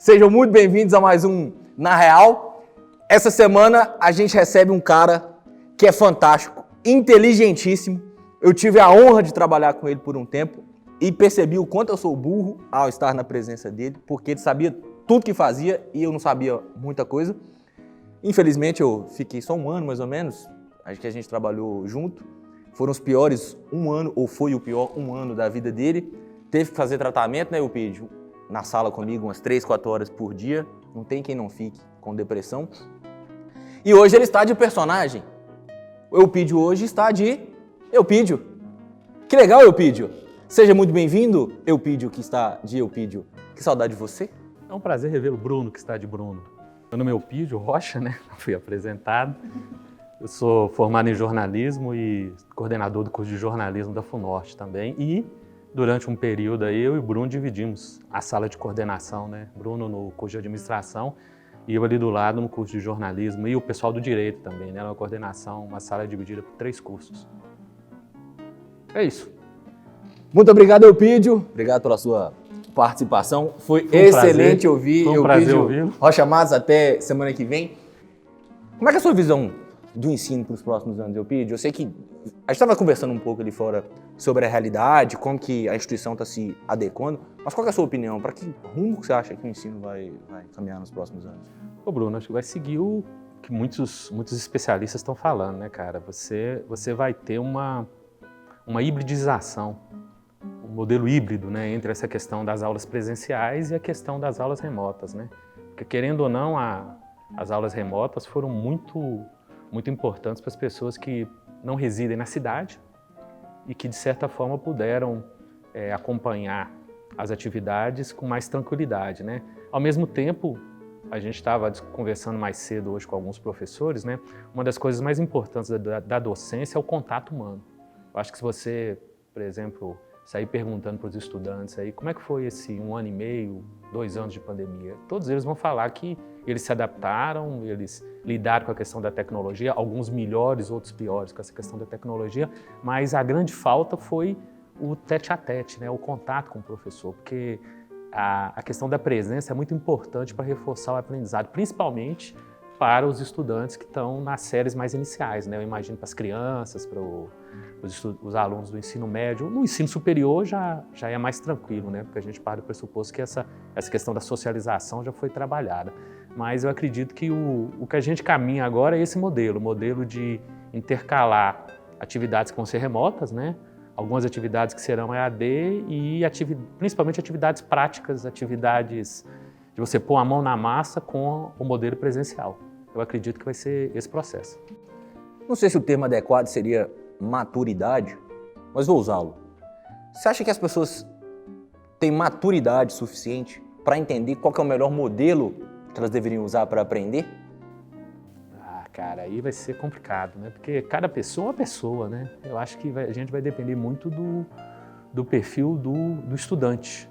Sejam muito bem-vindos a mais um Na Real. Essa semana a gente recebe um cara que é fantástico, inteligentíssimo. Eu tive a honra de trabalhar com ele por um tempo e percebi o quanto eu sou burro ao estar na presença dele, porque ele sabia tudo que fazia e eu não sabia muita coisa. Infelizmente eu fiquei só um ano mais ou menos, acho que a gente trabalhou junto. Foram os piores um ano, ou foi o pior um ano da vida dele. Teve que fazer tratamento, né, Eupídio? Na sala comigo umas 3, 4 horas por dia. Não tem quem não fique com depressão. E hoje ele está de personagem. O Eupídio hoje está de Eupídio. Que legal, Eupídio. Seja muito bem-vindo, Eupídio, que está de Eupídio. Que saudade de você. É um prazer rever o Bruno, que está de Bruno. Meu nome é Eupídio Rocha, né? Fui apresentado. Eu sou formado em jornalismo e coordenador do curso de jornalismo da FUNORTE também. E durante um período aí, eu e o Bruno dividimos a sala de coordenação, né? Bruno no curso de administração e eu ali do lado no curso de jornalismo e o pessoal do direito também, né? Uma coordenação, uma sala dividida por 3 cursos. É isso. Muito obrigado, Eupídio. Obrigado pela sua participação. Foi excelente ouvir. Foi um prazer ouvir. Rocha Matos, até semana que vem. Como é que é a sua visão do ensino para os próximos anos, Eupídio? Eu sei que a gente estava conversando um pouco ali fora sobre a realidade, como que a instituição está se adequando, mas qual é a sua opinião? Para que rumo que você acha que o ensino vai caminhar nos próximos anos? Ô Bruno, acho que vai seguir o que muitos especialistas estão falando, né, cara? Você vai ter uma hibridização, um modelo híbrido, né, entre essa questão das aulas presenciais e a questão das aulas remotas, né? Porque, querendo ou não, as aulas remotas foram muito importantes para as pessoas que não residem na cidade e que, de certa forma, puderam acompanhar as atividades com mais tranquilidade, né? Ao mesmo tempo, a gente estava conversando mais cedo hoje com alguns professores, né? Uma das coisas mais importantes da docência é o contato humano. Eu acho que se você, por exemplo, sair perguntando para os estudantes aí como é que foi esse 1 ano e meio, 2 anos de pandemia, todos eles vão falar que eles se adaptaram, eles lidaram com a questão da tecnologia, alguns melhores, outros piores com essa questão da tecnologia, mas a grande falta foi o tete-a-tete, né, o contato com o professor, porque a questão da presença é muito importante para reforçar o aprendizado, principalmente para os estudantes que estão nas séries mais iniciais, né? Eu imagino para as crianças, para os alunos do ensino médio. No ensino superior já é mais tranquilo, né? Porque a gente parte do pressuposto que essa questão da socialização já foi trabalhada. Mas eu acredito que o que a gente caminha agora é esse modelo, o modelo de intercalar atividades que vão ser remotas, né? Algumas atividades que serão EAD e principalmente atividades práticas, atividades de você pôr a mão na massa com o modelo presencial. Eu acredito que vai ser esse processo. Não sei se o termo adequado seria maturidade, mas vou usá-lo. Você acha que as pessoas têm maturidade suficiente para entender qual que é o melhor modelo que elas deveriam usar para aprender? Ah, cara, aí vai ser complicado, né? Porque cada pessoa é uma pessoa, né? Eu acho que a gente vai depender muito do perfil do estudante.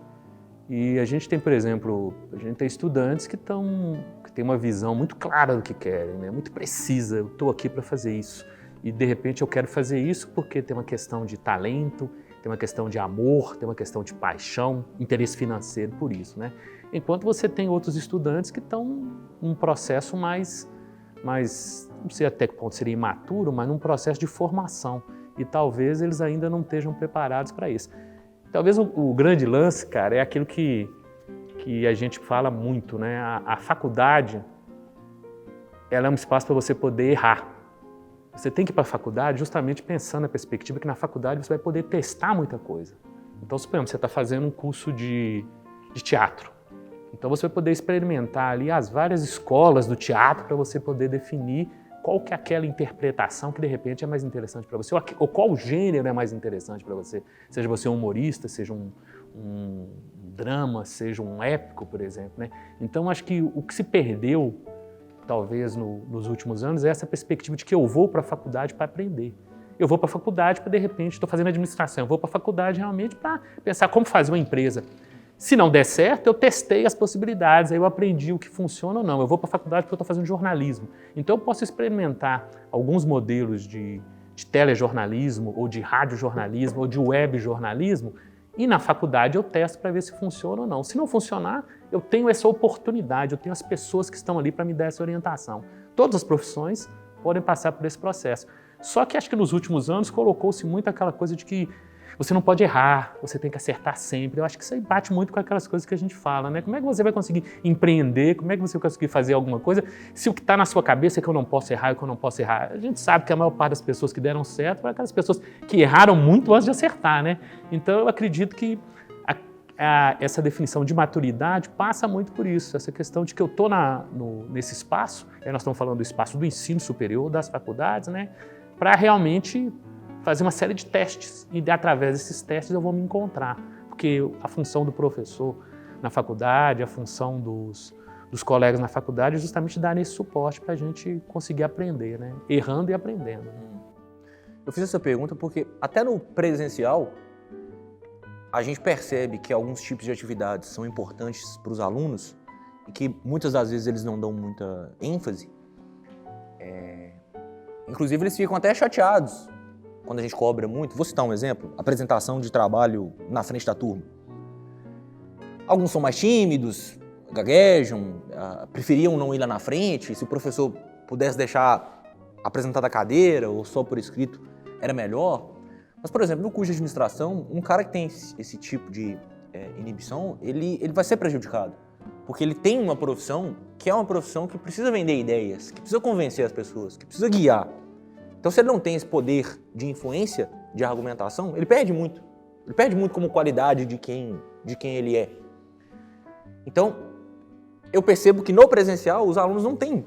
E a gente tem, por exemplo, estudantes que têm uma visão muito clara do que querem, né? Muito precisa, eu estou aqui para fazer isso. E de repente eu quero fazer isso porque tem uma questão de talento, tem uma questão de amor, tem uma questão de paixão, interesse financeiro por isso, né? Enquanto você tem outros estudantes que estão num processo mais, não sei até que ponto seria imaturo, mas num processo de formação. E talvez eles ainda não estejam preparados para isso. Talvez o grande lance, cara, é aquilo que a gente fala muito, né? A faculdade, ela é um espaço para você poder errar. Você tem que ir para a faculdade justamente pensando na perspectiva que na faculdade você vai poder testar muita coisa. Então, suponhamos, você está fazendo um curso de teatro. Então, você vai poder experimentar ali as várias escolas do teatro para você poder definir qual que é aquela interpretação que de repente é mais interessante para você, ou qual gênero é mais interessante para você. Seja você um humorista, seja um drama, seja um épico, por exemplo, né? Então, acho que o que se perdeu, talvez, nos últimos anos, é essa perspectiva de que eu vou para a faculdade para aprender. Eu vou para a faculdade para, de repente, estou fazendo administração, eu vou para a faculdade realmente para pensar como fazer uma empresa. Se não der certo, eu testei as possibilidades, aí eu aprendi o que funciona ou não. Eu vou para a faculdade porque eu estou fazendo jornalismo. Então eu posso experimentar alguns modelos de telejornalismo, ou de radiojornalismo, ou de webjornalismo, E na faculdade eu testo para ver se funciona ou não. Se não funcionar, eu tenho essa oportunidade, eu tenho as pessoas que estão ali para me dar essa orientação. Todas as profissões podem passar por esse processo. Só que acho que nos últimos anos colocou-se muito aquela coisa de que você não pode errar, você tem que acertar sempre. Eu acho que isso aí bate muito com aquelas coisas que a gente fala, né? Como é que você vai conseguir empreender? Como é que você vai conseguir fazer alguma coisa se o que está na sua cabeça é que eu não posso errar e que eu não posso errar? A gente sabe que a maior parte das pessoas que deram certo foram aquelas pessoas que erraram muito antes de acertar, né? Então eu acredito que essa definição de maturidade passa muito por isso, essa questão de que eu estou nesse espaço, e nós estamos falando do espaço do ensino superior, das faculdades, né? Para realmente fazer uma série de testes e através desses testes eu vou me encontrar, porque a função do professor na faculdade, a função dos colegas na faculdade é justamente dar esse suporte para a gente conseguir aprender, né? Errando e aprendendo. Eu fiz essa pergunta porque até no presencial a gente percebe que alguns tipos de atividades são importantes para os alunos e que muitas das vezes eles não dão muita ênfase. Inclusive eles ficam até chateados quando a gente cobra muito. Vou citar um exemplo, apresentação de trabalho na frente da turma. Alguns são mais tímidos, gaguejam, preferiam não ir lá na frente. Se o professor pudesse deixar apresentada a cadeira ou só por escrito, era melhor. Mas, por exemplo, no curso de administração, um cara que tem esse tipo de inibição, ele vai ser prejudicado. Porque ele tem uma profissão que é uma profissão que precisa vender ideias, que precisa convencer as pessoas, que precisa guiar. Então, se ele não tem esse poder de influência, de argumentação, ele perde muito. Ele perde muito como qualidade de quem ele é. Então, eu percebo que no presencial, os alunos não têm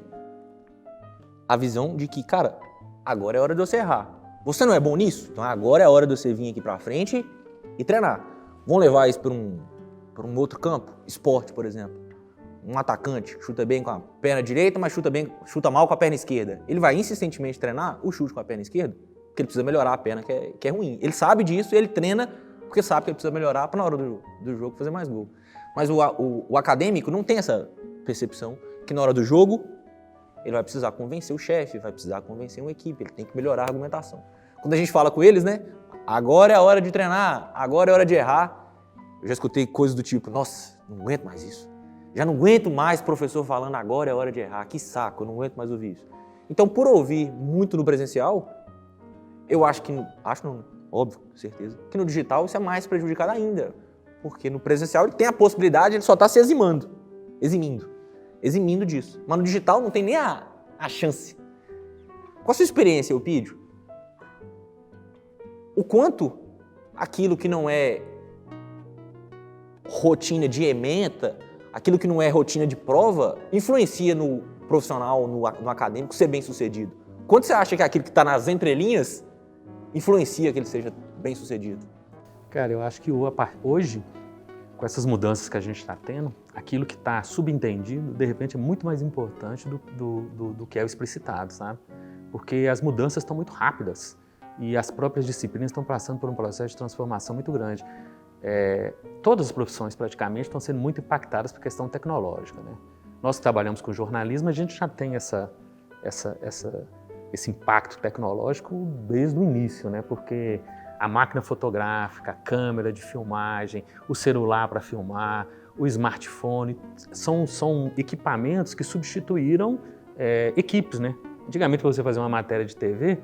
a visão de que, cara, agora é hora de você errar. Você não é bom nisso? Então, agora é a hora de você vir aqui pra frente e treinar. Vamos levar isso para um outro campo? Esporte, por exemplo. Um atacante chuta bem com a perna direita, mas chuta mal com a perna esquerda. Ele vai insistentemente treinar o chute com a perna esquerda, porque ele precisa melhorar a perna que é ruim. Ele sabe disso e ele treina porque sabe que ele precisa melhorar para na hora do jogo fazer mais gol. Mas o acadêmico não tem essa percepção que na hora do jogo ele vai precisar convencer o chefe, vai precisar convencer uma equipe, ele tem que melhorar a argumentação. Quando a gente fala com eles, né? Agora é a hora de treinar, agora é a hora de errar. Eu já escutei coisas do tipo, nossa, não aguento mais isso. Já não aguento mais professor falando agora é hora de errar, que saco, eu não aguento mais ouvir isso. Então, por ouvir muito no presencial, eu acho não, óbvio, com certeza, que no digital isso é mais prejudicado ainda. Porque no presencial ele tem a possibilidade, ele só está se eximindo disso. Mas no digital não tem nem a chance. Qual a sua experiência, Eupídio? O quanto aquilo que não é rotina de ementa, aquilo que não é rotina de prova, influencia no profissional, no acadêmico, ser bem sucedido? Quanto você acha que aquilo que está nas entrelinhas influencia que ele seja bem sucedido? Cara, eu acho que hoje, com essas mudanças que a gente está tendo, aquilo que está subentendido, de repente, é muito mais importante do que é o explicitado, sabe? Porque as mudanças estão muito rápidas e as próprias disciplinas estão passando por um processo de transformação muito grande. Todas as profissões praticamente estão sendo muito impactadas por questão tecnológica, né? Nós que trabalhamos com jornalismo, a gente já tem esse impacto tecnológico desde o início, né? Porque a máquina fotográfica, a câmera de filmagem, o celular para filmar, o smartphone, são equipamentos que substituíram equipes, né? Antigamente, para você fazer uma matéria de TV,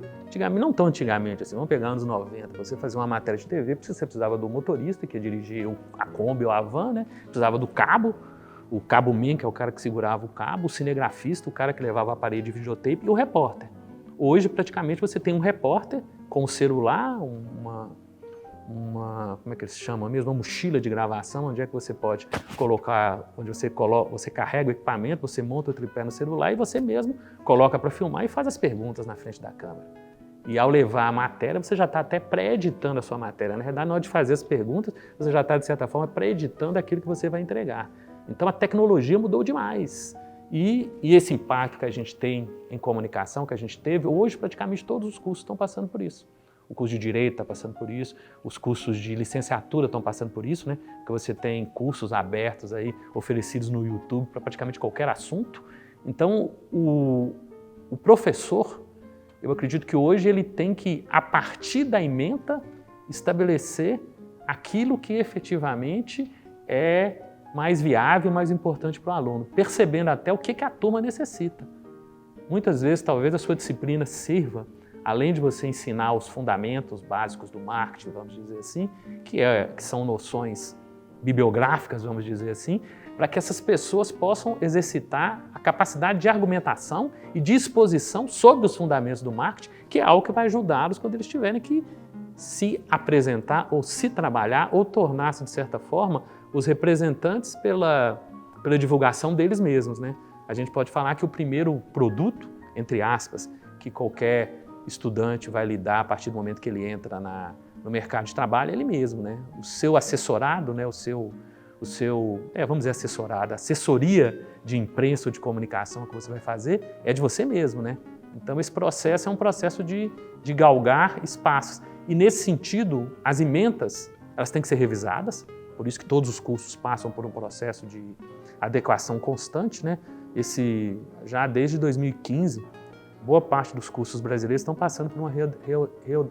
não tão antigamente, assim, vamos pegar anos 90, para você fazer uma matéria de TV, você precisava do motorista, que ia dirigir a Kombi ou a van, né? Precisava do cabo, o cabo-man, que é o cara que segurava o cabo, o cinegrafista, o cara que levava a parede de videotape, e o repórter. Hoje, praticamente, você tem um repórter com o celular, como é que eles chamam mesmo? Uma mochila de gravação, onde é que você pode colocar, onde você carrega o equipamento, você monta o tripé no celular e você mesmo coloca para filmar e faz as perguntas na frente da câmera. E ao levar a matéria, você já está até pré-editando a sua matéria. Na verdade, na hora de fazer as perguntas, você já está, de certa forma, pré-editando aquilo que você vai entregar. Então, a tecnologia mudou demais. E esse impacto que a gente tem em comunicação, que a gente teve, hoje praticamente todos os cursos estão passando por isso. O curso de Direito está passando por isso, os cursos de licenciatura estão passando por isso, né? Porque você tem cursos abertos aí, oferecidos no YouTube para praticamente qualquer assunto. Então, o professor, eu acredito que hoje ele tem que, a partir da ementa, estabelecer aquilo que efetivamente é mais viável, mais importante para o aluno, percebendo até o que a turma necessita. Muitas vezes, talvez a sua disciplina sirva, além de você ensinar os fundamentos básicos do marketing, vamos dizer assim, que são noções bibliográficas, vamos dizer assim, para que essas pessoas possam exercitar a capacidade de argumentação e de exposição sobre os fundamentos do marketing, que é algo que vai ajudá-los quando eles tiverem que se apresentar ou se trabalhar ou tornar-se, de certa forma, os representantes pela divulgação deles mesmos, né? A gente pode falar que o primeiro produto, entre aspas, que qualquer estudante vai lidar a partir do momento que ele entra no mercado de trabalho é ele mesmo, né? O seu assessorado, né? Vamos dizer assessorado, a assessoria de imprensa ou de comunicação que você vai fazer é de você mesmo, né? Então esse processo é um processo de galgar espaços. E nesse sentido, as ementas, elas têm que ser revisadas, por isso que todos os cursos passam por um processo de adequação constante, né? Já desde 2015, boa parte dos cursos brasileiros estão passando por uma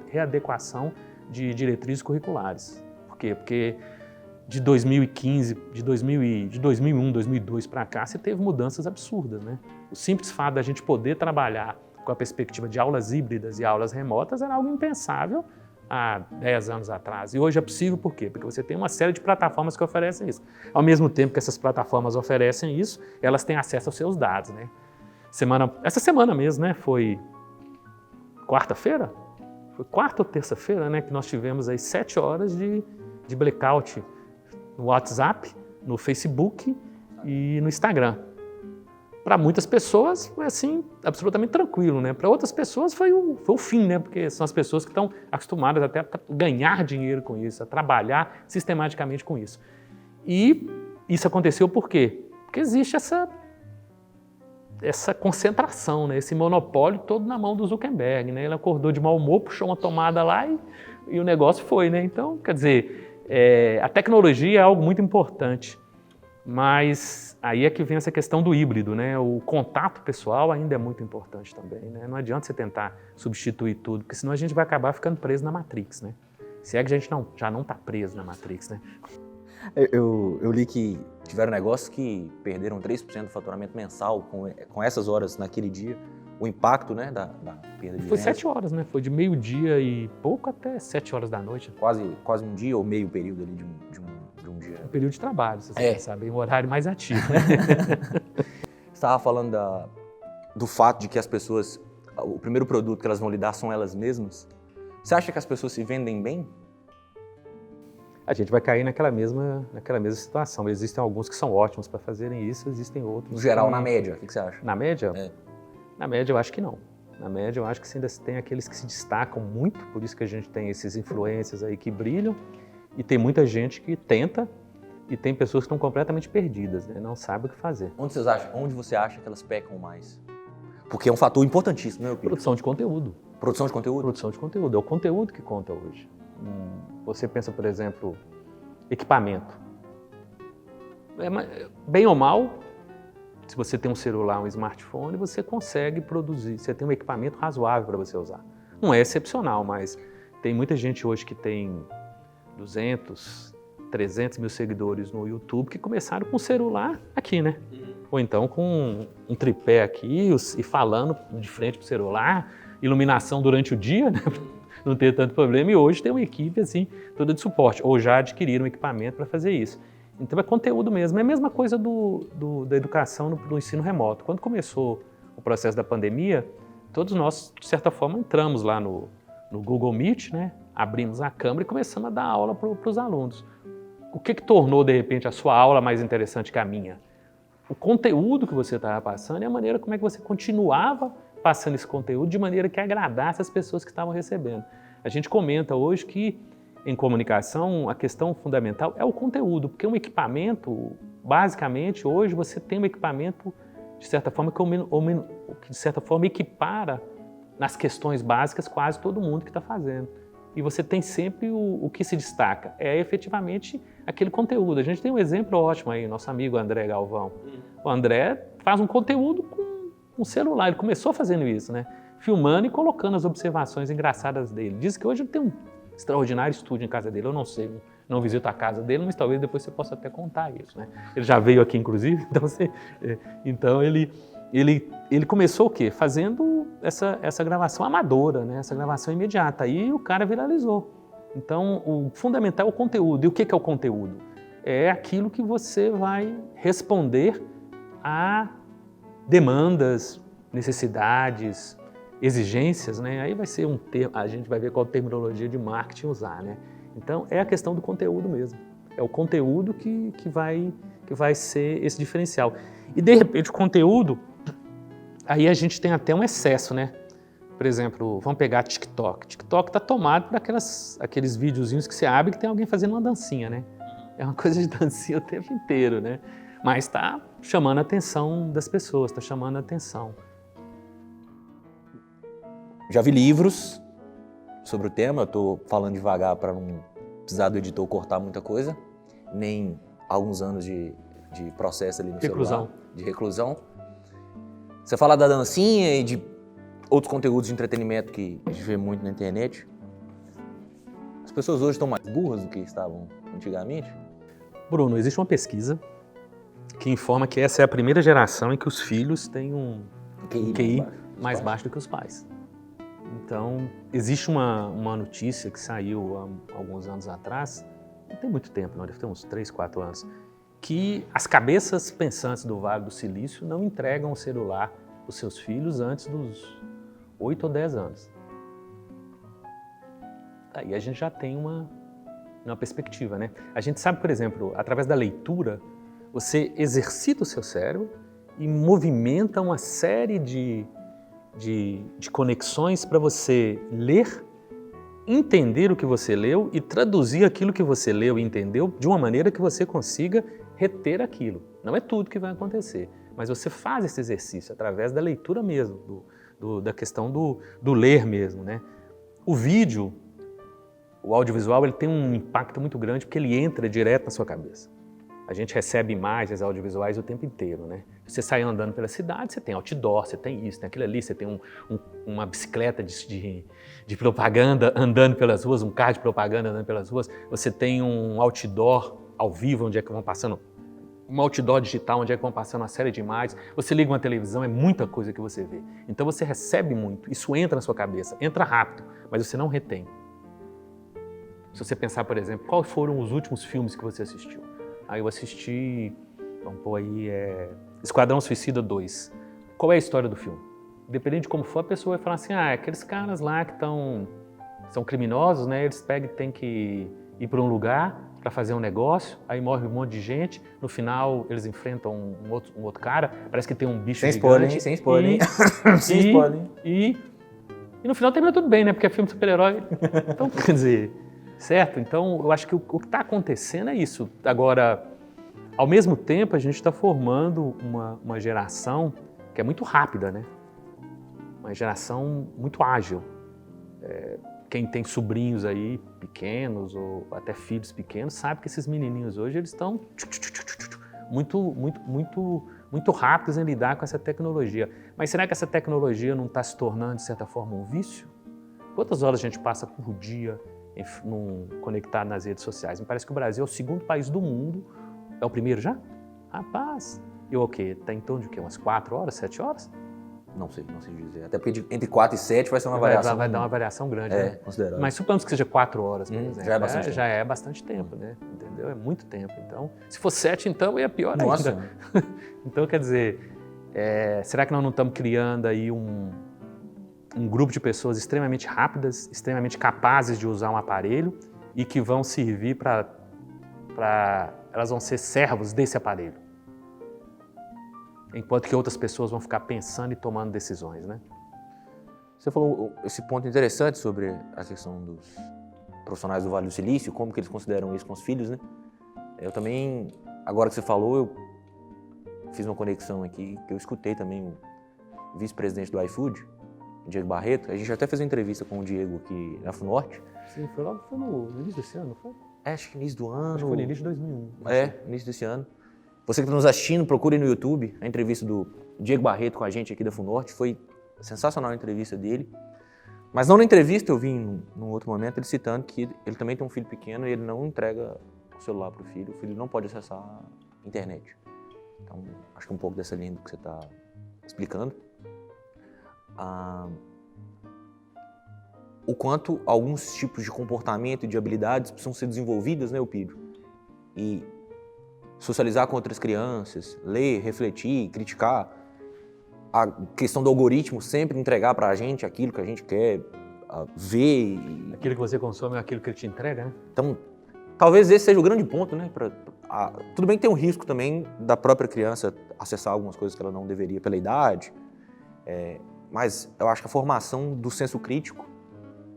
readequação de diretrizes curriculares. Por quê? Porque de 2015, de 2001, 2002 para cá, você teve mudanças absurdas, né? O simples fato da gente poder trabalhar com a perspectiva de aulas híbridas e aulas remotas era algo impensável há 10 anos atrás. E hoje é possível por quê? Porque você tem uma série de plataformas que oferecem isso. Ao mesmo tempo que essas plataformas oferecem isso, elas têm acesso aos seus dados, né? Essa semana mesmo, né? Foi quarta-feira? Foi quarta ou terça-feira, né? Que nós tivemos aí 7 horas de blackout no WhatsApp, no Facebook e no Instagram. Para muitas pessoas foi assim, absolutamente tranquilo, né? Para outras pessoas foi o fim, né? Porque são as pessoas que estão acostumadas até a ganhar dinheiro com isso, a trabalhar sistematicamente com isso. E isso aconteceu por quê? Porque existe essa concentração, né? Esse monopólio todo na mão do Zuckerberg, né? Ele acordou de mau humor, puxou uma tomada lá e o negócio foi, né? Então, quer dizer, a tecnologia é algo muito importante, mas aí é que vem essa questão do híbrido, né? O contato pessoal ainda é muito importante também, né? Não adianta você tentar substituir tudo, porque senão a gente vai acabar ficando preso na Matrix, né? Se é que a gente já não está preso na Matrix, né? Eu li que tiveram negócios que perderam 3% do faturamento mensal com essas horas naquele dia. O impacto, né, da perda de Foi renda. 7 horas, né? Foi de meio-dia e pouco até 7 horas da noite. Quase um dia ou meio período ali de um dia. Um período de trabalho, você sabe, um horário mais ativo, né? Você estava falando do fato de que as pessoas, o primeiro produto que elas vão lidar são elas mesmas. Você acha que as pessoas se vendem bem? A gente vai cair naquela mesma situação. Existem alguns que são ótimos para fazerem isso, existem outros. No geral, na média, o que você acha? Na média? É. Na média, eu acho que não. Na média, eu acho que ainda tem aqueles que se destacam muito, por isso que a gente tem esses influencers aí que brilham, e tem muita gente que tenta, e tem pessoas que estão completamente perdidas, né? Não sabem o que fazer. Onde você acha que elas pecam mais? Porque é um fator importantíssimo, né, Pio? Produção de conteúdo. Produção de conteúdo? Produção de conteúdo. É o conteúdo que conta hoje. Você pensa, por exemplo, equipamento. Bem ou mal, se você tem um celular, um smartphone, você consegue produzir, você tem um equipamento razoável para você usar. Não é excepcional, mas tem muita gente hoje que tem 200, 300 mil seguidores no YouTube que começaram com o celular aqui, né? Ou então com um tripé aqui e falando de frente para o celular, iluminação durante o dia, né? Não ter tanto problema, e hoje tem uma equipe assim, toda de suporte, ou já adquiriram equipamento para fazer isso. Então é conteúdo mesmo, é a mesma coisa da educação do ensino remoto. Quando começou o processo da pandemia, todos nós, de certa forma, entramos lá no Google Meet, né? Abrimos a câmera e começamos a dar aula para os alunos. O que tornou, de repente, a sua aula mais interessante que a minha? O conteúdo que você estava passando e a maneira como é que você continuava passando esse conteúdo de maneira que agradasse as pessoas que estavam recebendo. A gente comenta hoje que, em comunicação, a questão fundamental é o conteúdo, porque um equipamento, basicamente, hoje você tem um equipamento, de certa forma, que de certa forma equipara nas questões básicas quase todo mundo que está fazendo. E você tem sempre o que se destaca, é efetivamente aquele conteúdo. A gente tem um exemplo ótimo aí, nosso amigo André Galvão. O André faz um conteúdo com um celular, ele começou fazendo isso, né? Filmando e colocando as observações engraçadas dele. Diz que hoje ele tem um extraordinário estúdio em casa dele, eu não sei, não visito a casa dele, mas talvez depois você possa até contar isso, né? Ele já veio aqui, inclusive, então ele começou o quê? Fazendo essa gravação amadora, né? Essa gravação imediata, aí o cara viralizou. Então, o fundamental é o conteúdo. E o que é o conteúdo? É aquilo que você vai responder a demandas, necessidades, exigências, né? Aí vai ser um termo, a gente vai ver qual terminologia de marketing usar, né? Então, é a questão do conteúdo mesmo. É o conteúdo que vai ser esse diferencial. E, de repente, o conteúdo, aí a gente tem até um excesso, né? Por exemplo, vamos pegar TikTok. TikTok está tomado por aqueles videozinhos que você abre que tem alguém fazendo uma dancinha, né? É uma coisa de dancinha o tempo inteiro, né? Mas está chamando a atenção das pessoas, está chamando a atenção. Já vi livros sobre o tema, eu estou falando devagar para não precisar do editor cortar muita coisa, nem alguns anos de processo ali no celular, de reclusão. Você fala da dancinha e de outros conteúdos de entretenimento que a gente vê muito na internet. As pessoas hoje estão mais burras do que estavam antigamente? Bruno, existe uma pesquisa que informa que essa é a primeira geração em que os filhos têm um QI mais baixo do que os pais. Então, existe uma notícia que saiu há alguns anos atrás, não tem muito tempo, não, deve ter uns 3, 4 anos, que as cabeças pensantes do Vale do Silício não entregam o celular para os seus filhos antes dos 8 ou 10 anos. Aí a gente já tem uma perspectiva, né? A gente sabe, por exemplo, através da leitura, você exercita o seu cérebro e movimenta uma série de conexões para você ler, entender o que você leu e traduzir aquilo que você leu e entendeu de uma maneira que você consiga reter aquilo. Não é tudo que vai acontecer, mas você faz esse exercício através da leitura mesmo, da questão do ler mesmo, né? O vídeo, o audiovisual, ele tem um impacto muito grande porque ele entra direto na sua cabeça. A gente recebe imagens audiovisuais o tempo inteiro, né? Você sai andando pela cidade, você tem outdoor, você tem isso, tem aquilo ali, você tem uma bicicleta de propaganda andando pelas ruas, um carro de propaganda andando pelas ruas, você tem um outdoor ao vivo, onde é que vão passando, um outdoor digital, onde é que vão passando uma série de imagens, você liga uma televisão, é muita coisa que você vê. Então você recebe muito, isso entra na sua cabeça, entra rápido, mas você não retém. Se você pensar, por exemplo, quais foram os últimos filmes que você assistiu? Aí eu assisti, vamos pôr aí, Esquadrão Suicida 2. Qual é a história do filme? Dependendo de como for, a pessoa vai falar assim, aqueles caras lá que são criminosos, né? Eles têm que ir para um lugar para fazer um negócio, aí morre um monte de gente, no final eles enfrentam um outro cara, parece que tem um bicho gigante. Sem spoiler, hein? Sem spoiler. E no final termina tudo bem, né? Porque é filme de super-herói. Então, quer dizer, certo? Então, eu acho que o que está acontecendo é isso. Agora, ao mesmo tempo, a gente está formando uma geração que é muito rápida, né? Uma geração muito ágil. Quem tem sobrinhos aí pequenos ou até filhos pequenos sabe que esses menininhos hoje eles estão muito rápidos em lidar com essa tecnologia. Mas será que essa tecnologia não está se tornando, de certa forma, um vício? Quantas horas a gente passa por dia conectado nas redes sociais? Me parece que o Brasil é o segundo país do mundo. É o primeiro já? Rapaz, e o quê? Está em torno de quê? Umas 4 horas, 7 horas? Não sei dizer. Até porque entre 4 e 7 vai ser uma variação. Vai dar uma variação grande, né? Considerável. Mas suponhamos que seja 4 horas, por exemplo. Já é bastante tempo, né? Entendeu? É muito tempo. Então, se for 7, então é pior Nossa. ainda. Então, quer dizer, será que nós não estamos criando aí um grupo de pessoas extremamente rápidas, extremamente capazes de usar um aparelho e que vão servir elas vão ser servos desse aparelho? Enquanto que outras pessoas vão ficar pensando e tomando decisões, né? Você falou esse ponto interessante sobre a questão dos profissionais do Vale do Silício, como que eles consideram isso com os filhos, né? Eu também, agora que você falou, eu fiz uma conexão aqui, que eu escutei também o vice-presidente do iFood, Diego Barreto. A gente até fez uma entrevista com o Diego aqui na FUNORTE. Sim, foi no início desse ano, não foi? Acho que início do ano. Acho que foi no início de 2001. Início desse ano. Você que está nos assistindo, procure no YouTube a entrevista do Diego Barreto com a gente aqui da FUNORTE. Foi sensacional a entrevista dele. Mas não na entrevista, eu vi num outro momento ele citando que ele também tem um filho pequeno e ele não entrega o celular pro filho. O filho não pode acessar a internet. Então, acho que é um pouco dessa linha do que você está explicando. O quanto alguns tipos de comportamento e de habilidades precisam ser desenvolvidas, né, Eupídio? E socializar com outras crianças, ler, refletir, criticar. A questão do algoritmo sempre entregar pra gente aquilo que a gente quer ver. Aquilo que você consome é aquilo que ele te entrega, né? Então, talvez esse seja o grande ponto, né? Tudo bem que tem um risco também da própria criança acessar algumas coisas que ela não deveria pela idade, mas eu acho que a formação do senso crítico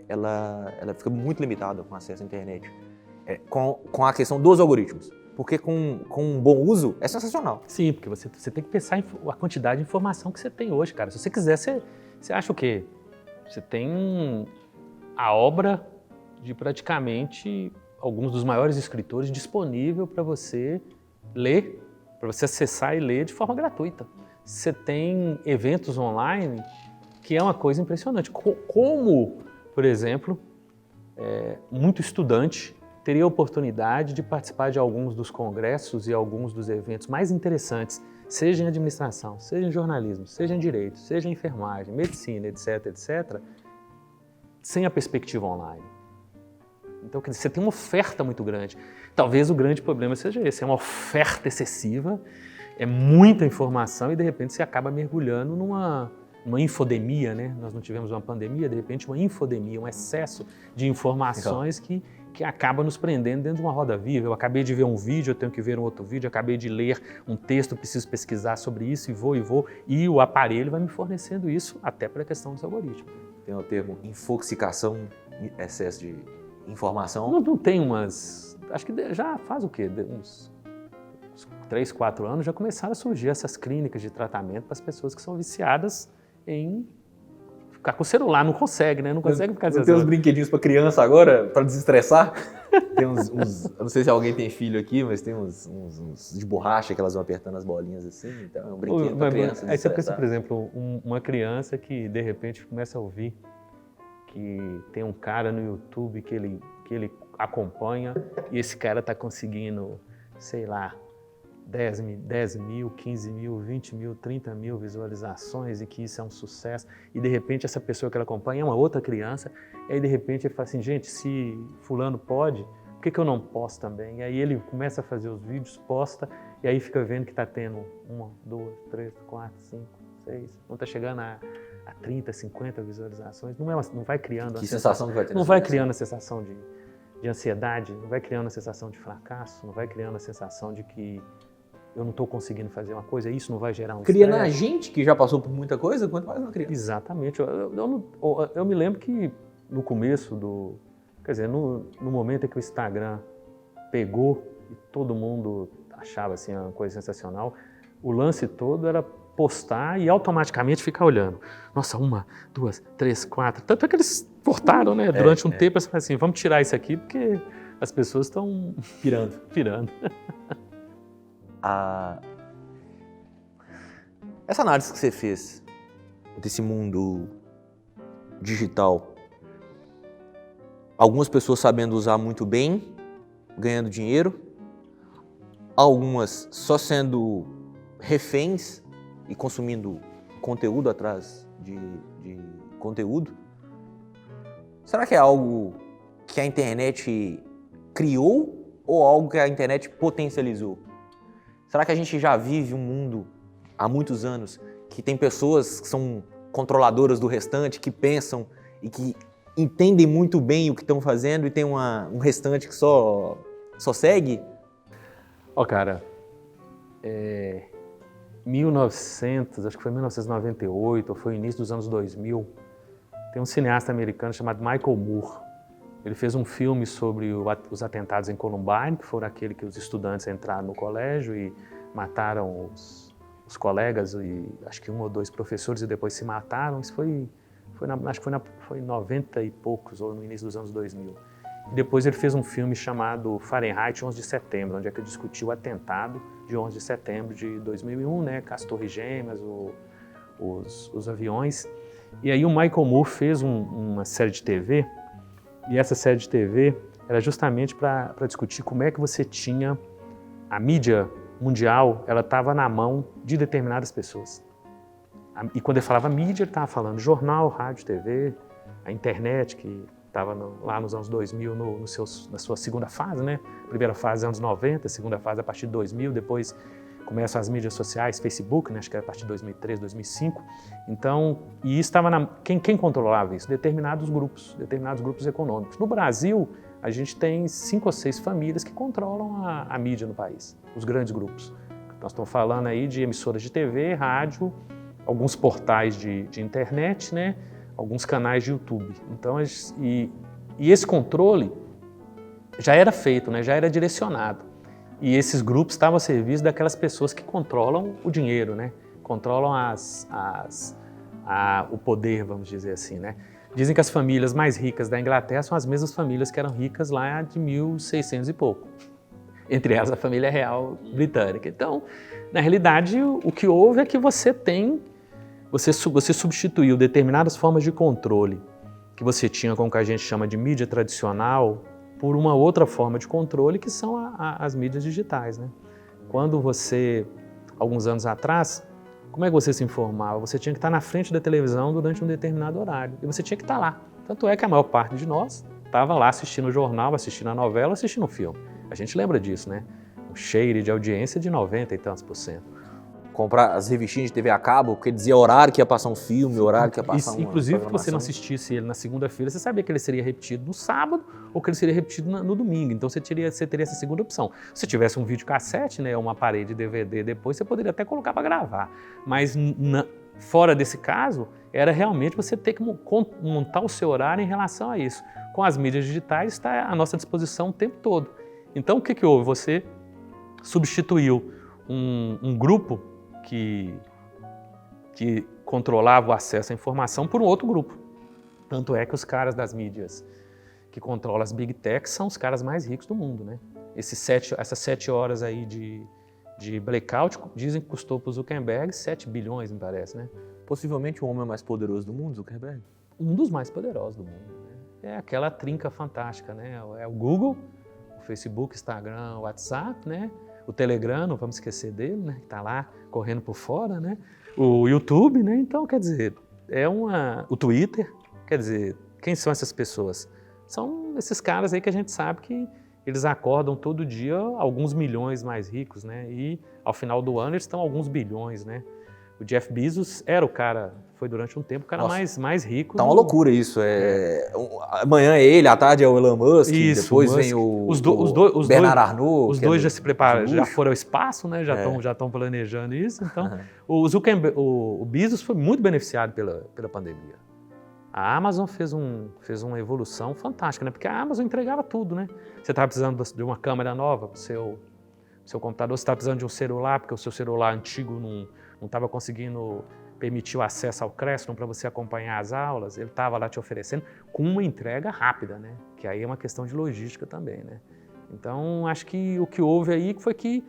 ela fica muito limitada com acesso à internet, com a questão dos algoritmos. Porque com um bom uso é sensacional. Sim, porque você tem que pensar a quantidade de informação que você tem hoje, cara. Se você quiser, você acha o quê? Você tem a obra de praticamente alguns dos maiores escritores disponível para você ler, para você acessar e ler de forma gratuita. Você tem eventos online que é uma coisa impressionante. Como, por exemplo, muito estudante teria a oportunidade de participar de alguns dos congressos e alguns dos eventos mais interessantes, seja em administração, seja em jornalismo, seja em direito, seja em enfermagem, medicina, etc., etc., sem a perspectiva online. Então, quer dizer, você tem uma oferta muito grande. Talvez o grande problema seja esse, é uma oferta excessiva, é muita informação e, de repente, você acaba mergulhando numa infodemia, né? Nós não tivemos uma pandemia, de repente, uma infodemia, um excesso de informações que acaba nos prendendo dentro de uma roda viva. Eu acabei de ver um vídeo, eu tenho que ver um outro vídeo, eu acabei de ler um texto, preciso pesquisar sobre isso e vou, e o aparelho vai me fornecendo isso até para a questão dos algoritmos. Tem o termo infoxicação, excesso de informação. Não tem umas... Acho que já faz o quê? Uns 3, 4 anos já começaram a surgir essas clínicas de tratamento para as pessoas que são viciadas em ficar com o celular, não consegue, né? Não consegue ficar dizendo. Tem uns brinquedinhos para criança agora, para desestressar? Tem uns, eu não sei se alguém tem filho aqui, mas tem uns de borracha que elas vão apertando as bolinhas assim, então é um brinquedo para criança. Aí você pensa, por exemplo, uma criança que de repente começa a ouvir que tem um cara no YouTube que ele acompanha e esse cara está conseguindo, sei lá, 10 mil, 15 mil, 20 mil, 30 mil visualizações e que isso é um sucesso. E de repente essa pessoa que ele acompanha é uma outra criança. E aí de repente ele fala assim, gente, se fulano pode, por que eu não posso também? E aí ele começa a fazer os vídeos, posta, e aí fica vendo que está tendo 1, 2, 3, 4, 5, 6, não está chegando a 30, 50 visualizações. Não vai criando que sensação que vai ter? Não vai criando a sensação de ansiedade, não vai criando a sensação de fracasso, não vai criando a sensação de que eu não estou conseguindo fazer uma coisa, isso não vai gerar um Cria na gente que já passou por muita coisa, quanto mais uma criança. Exatamente. Eu me lembro que no começo quer dizer, no momento em que o Instagram pegou e todo mundo achava assim uma coisa sensacional, o lance todo era postar e automaticamente ficar olhando. Nossa, 1, 2, 3, 4. Tanto é que eles cortaram, né? Durante um tempo, assim, vamos tirar isso aqui porque as pessoas estão pirando. Essa análise que você fez desse mundo digital, algumas pessoas sabendo usar muito bem, ganhando dinheiro, algumas só sendo reféns e consumindo conteúdo atrás de conteúdo. Será que é algo que a internet criou ou algo que a internet potencializou? Será que a gente já vive um mundo há muitos anos que tem pessoas que são controladoras do restante, que pensam e que entendem muito bem o que estão fazendo e tem um restante que só segue? Cara, 1900, acho que foi 1998, ou foi o início dos anos 2000, tem um cineasta americano chamado Michael Moore. Ele fez um filme sobre os atentados em Columbine, que foram aquele que os estudantes entraram no colégio e mataram os colegas, e acho que 1 ou 2 professores, e depois se mataram. Isso acho que foi em 90 e poucos, ou no início dos anos 2000. E depois ele fez um filme chamado Fahrenheit 11 de setembro, onde é que ele discutiu o atentado de 11 de setembro de 2001, né, com as torres gêmeas, os aviões. E aí o Michael Moore fez uma série de TV, e essa série de TV era justamente para discutir como é que você tinha a mídia mundial, ela estava na mão de determinadas pessoas. E quando ele falava mídia, ele estava falando jornal, rádio, TV, a internet, que estava lá nos anos 2000 na sua segunda fase, né? Primeira fase anos 90, segunda fase a partir de 2000, depois começam as mídias sociais, Facebook, né? Acho que era a partir de 2003, 2005. Então, e isso estava quem controlava isso? Determinados grupos econômicos. No Brasil, a gente tem 5 ou 6 famílias que controlam a mídia no país, os grandes grupos. Nós estamos falando aí de emissoras de TV, rádio, alguns portais de internet, né? Alguns canais de YouTube. Então, e esse controle já era feito, né? Já era direcionado. E esses grupos estavam a serviço daquelas pessoas que controlam o dinheiro, né? Controlam o poder, vamos dizer assim, né? Dizem que as famílias mais ricas da Inglaterra são as mesmas famílias que eram ricas lá de 1600 e pouco. Entre elas a família real britânica. Então, na realidade, o que houve é que você substituiu determinadas formas de controle que você tinha com o que a gente chama de mídia tradicional por uma outra forma de controle que são as mídias digitais, né? Quando você, alguns anos atrás, como é que você se informava? Você tinha que estar na frente da televisão durante um determinado horário e você tinha que estar lá. Tanto é que a maior parte de nós estava lá assistindo o jornal, assistindo a novela, assistindo o filme. A gente lembra disso, né? Um share de audiência de 90 e tantos %. Comprar as revistinhas de TV a cabo, porque dizia horário que ia passar um filme, horário que ia passar uma inclusive, se você não programação. assistisse ele na segunda-feira, você sabia que ele seria repetido no sábado ou que ele seria repetido no domingo. Então você teria essa segunda opção. Se tivesse um videocassete, né, uma parede DVD depois, você poderia até colocar para gravar. Mas fora desse caso, era realmente você ter que montar o seu horário em relação a isso. Com as mídias digitais está à nossa disposição o tempo todo. Então o que houve? Você substituiu um grupo que controlava o acesso à informação por um outro grupo. Tanto é que os caras das mídias que controlam as big techs são os caras mais ricos do mundo, né? Essas 7 horas aí de blackout dizem que custou para o Zuckerberg 7 bilhões, me parece, né? Possivelmente o homem mais poderoso do mundo, Zuckerberg. Um dos mais poderosos do mundo, né? É aquela trinca fantástica, né? É o Google, o Facebook, Instagram, o WhatsApp, né? O Telegram, não vamos esquecer dele, né? Que está lá correndo por fora, né? O YouTube, né? Então, quer dizer, o Twitter, quer dizer, quem são essas pessoas? São esses caras aí que a gente sabe que eles acordam todo dia alguns milhões mais ricos, né? E ao final do ano eles estão alguns bilhões, né? O Jeff Bezos era o cara, foi durante um tempo o cara mais rico. Tá uma loucura isso. Amanhã é ele, à tarde é o Elon Musk, isso, depois Musk. vem o os Bernard Arnault. Os dois já se preparam, já foram ao espaço, né? Já estão planejando isso. Então, o Bezos foi muito beneficiado pela pandemia. A Amazon fez uma evolução fantástica, né? Porque a Amazon entregava tudo, né? Você estava precisando de uma câmera nova para o seu computador, você estava precisando de um celular, porque o seu celular antigo não estava conseguindo permitir o acesso ao Classroom para você acompanhar as aulas, ele estava lá te oferecendo com uma entrega rápida, né? Que aí é uma questão de logística também, né? Então, acho que o que houve aí foi que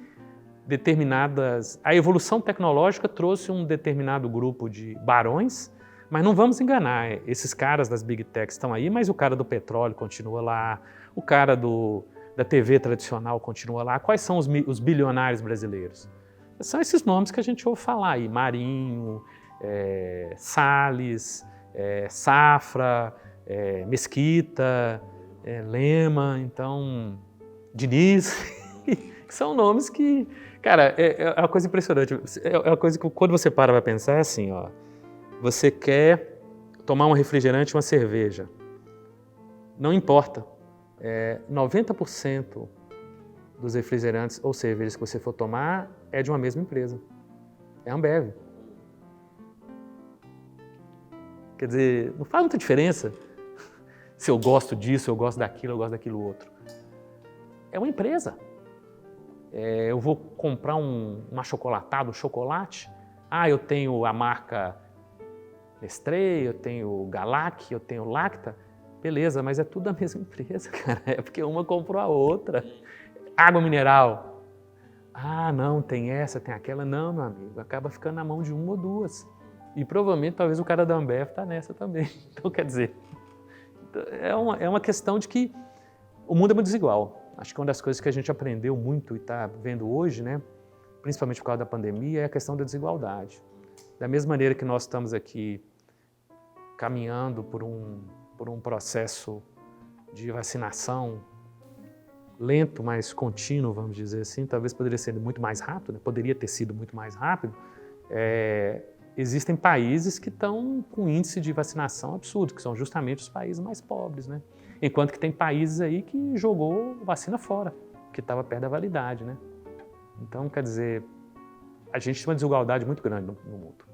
a evolução tecnológica trouxe um determinado grupo de barões, mas não vamos enganar, esses caras das Big Techs estão aí, mas o cara do petróleo continua lá, o cara da TV tradicional continua lá. Quais são os bilionários brasileiros? São esses nomes que a gente ouve falar aí, Marinho, Salles, Safra, Mesquita, Lema, então, Diniz, são nomes que, cara, é uma coisa impressionante, é uma coisa que quando você para pensar é assim, ó, você quer tomar um refrigerante, uma cerveja, não importa, 90% dos refrigerantes ou cervejas que você for tomar é de uma mesma empresa, é a Ambev. Quer dizer, não faz muita diferença se eu gosto disso, eu gosto daquilo outro. É uma empresa. Eu vou comprar um achocolatado, chocolate, eu tenho a marca Nestlé, eu tenho Galac, eu tenho Lacta, beleza, mas é tudo a mesma empresa, cara, é porque uma comprou a outra. Água mineral, não, tem essa, tem aquela, não, meu amigo, acaba ficando na mão de uma ou duas. E provavelmente, talvez o cara da Ambev está nessa também. Então, quer dizer, é uma questão de que o mundo é muito desigual. Acho que uma das coisas que a gente aprendeu muito e está vendo hoje, né, principalmente por causa da pandemia, é a questão da desigualdade. Da mesma maneira que nós estamos aqui caminhando por um processo de vacinação lento, mas contínuo, vamos dizer assim, talvez poderia ser muito mais rápido, né? Poderia ter sido muito mais rápido, existem países que estão com índice de vacinação absurdo, que são justamente os países mais pobres, né? Enquanto que tem países aí que jogou vacina fora, que estava perto da validade, né? Então, quer dizer, a gente tem uma desigualdade muito grande no mundo.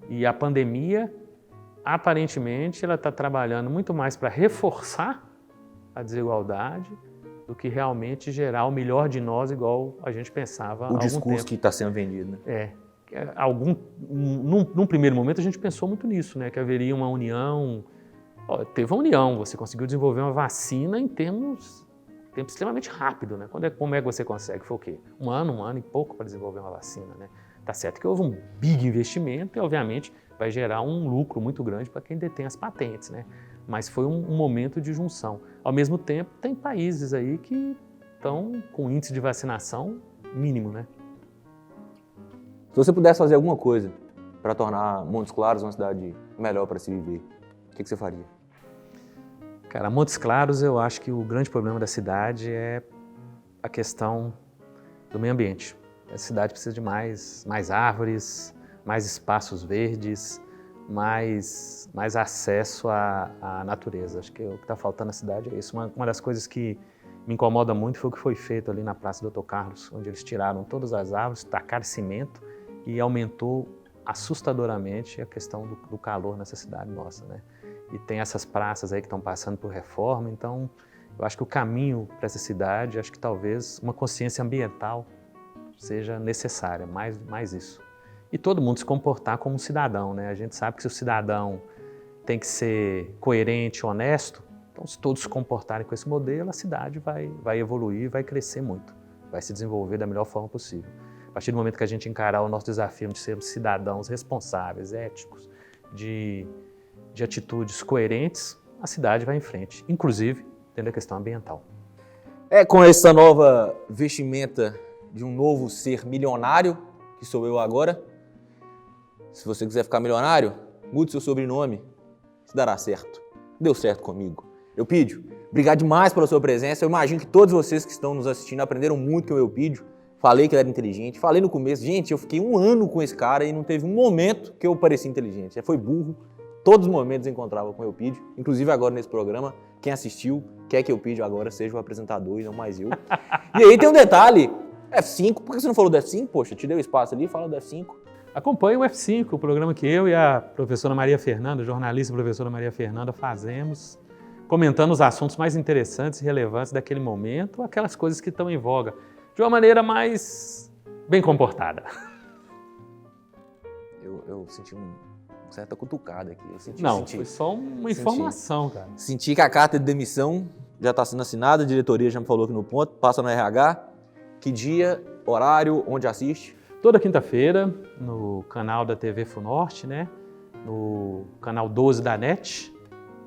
E a pandemia, aparentemente, ela está trabalhando muito mais para reforçar a desigualdade do que realmente gerar o melhor de nós, igual a gente pensava há algum tempo. O discurso que está sendo vendido, né? Num primeiro momento a gente pensou muito nisso, né? Que haveria uma união. Teve uma união, você conseguiu desenvolver uma vacina em tempo extremamente rápido, né? Como é que você consegue? Foi o quê? Um ano e pouco para desenvolver uma vacina, né? Tá certo que houve um big investimento e, obviamente, vai gerar um lucro muito grande para quem detém as patentes, né? Mas foi um momento de junção. Ao mesmo tempo, tem países aí que estão com índice de vacinação mínimo, né? Se você pudesse fazer alguma coisa para tornar Montes Claros uma cidade melhor para se viver, o que você faria? Cara, Montes Claros, eu acho que o grande problema da cidade é a questão do meio ambiente. A cidade precisa de mais árvores, mais espaços verdes, mais acesso à natureza. Acho que o que está faltando na cidade é isso. Uma das coisas que me incomoda muito foi o que foi feito ali na Praça Dr. Carlos, onde eles tiraram todas as árvores, tacaram cimento e aumentou assustadoramente a questão do calor nessa cidade nossa, né? E tem essas praças aí que estão passando por reforma, então eu acho que o caminho para essa cidade, acho que talvez uma consciência ambiental seja necessária, mais isso. E todo mundo se comportar como um cidadão, né? A gente sabe que se o cidadão tem que ser coerente, honesto, então se todos se comportarem com esse modelo, a cidade vai evoluir, vai crescer muito, vai se desenvolver da melhor forma possível. A partir do momento que a gente encarar o nosso desafio de sermos cidadãos responsáveis, éticos, de atitudes coerentes, a cidade vai em frente, inclusive dentro da questão ambiental. Com essa nova vestimenta de um novo ser milionário, que sou eu agora, se você quiser ficar milionário, mude seu sobrenome, isso dará certo. Deu certo comigo. Eupídio, obrigado demais pela sua presença. Eu imagino que todos vocês que estão nos assistindo aprenderam muito com o Eupídio. Falei que ele era inteligente, falei no começo, gente, eu fiquei 1 ano com esse cara e não teve um momento que eu parecia inteligente. Foi burro, todos os momentos eu encontrava com o Eupídio, inclusive agora nesse programa, quem assistiu quer que o Eupídio agora seja o apresentador e não mais eu. E aí tem um detalhe, F5, por que você não falou do F5? Poxa, te deu espaço ali, fala do F5. Acompanhe o F5, o programa que eu e a professora Maria Fernanda, jornalista professora Maria Fernanda, fazemos, comentando os assuntos mais interessantes e relevantes daquele momento, aquelas coisas que estão em voga, de uma maneira mais bem comportada. Eu senti uma certa cutucada aqui. Foi só uma informação, cara. Senti que a carta de demissão já está sendo assinada, a diretoria já me falou aqui no ponto, passa no RH. Que dia, horário, onde assiste? Toda quinta-feira, no canal da TV Funorte, né? No canal 12 da NET.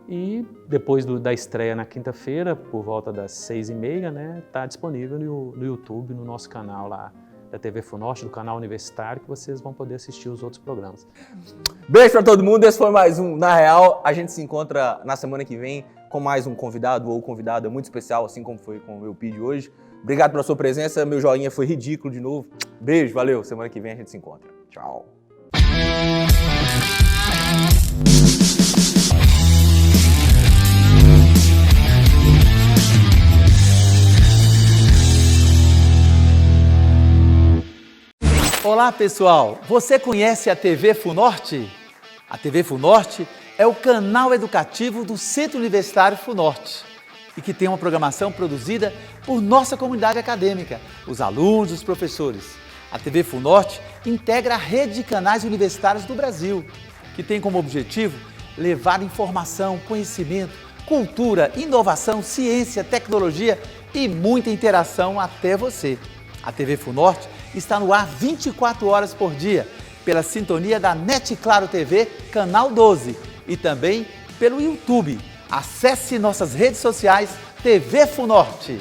E depois da estreia na quinta-feira, por volta das 6h30, né? Está disponível no YouTube, no nosso canal lá da TV Funorte, do canal universitário, que vocês vão poder assistir os outros programas. Beijo para todo mundo, esse foi mais um Na Real. A gente se encontra na semana que vem com mais um convidado ou convidada muito especial, assim como foi com o Eupídio hoje. Obrigado pela sua presença, meu joinha foi ridículo de novo. Beijo, valeu, semana que vem a gente se encontra. Tchau. Olá pessoal, você conhece a TV Funorte? A TV Funorte é o canal educativo do Centro Universitário Funorte e que tem uma programação produzida por nossa comunidade acadêmica, os alunos e os professores. A TV Funorte integra a rede de canais universitários do Brasil, que tem como objetivo levar informação, conhecimento, cultura, inovação, ciência, tecnologia e muita interação até você. A TV Funorte está no ar 24 horas por dia pela sintonia da NET Claro TV, canal 12, e também pelo YouTube. Acesse nossas redes sociais TV Funorte.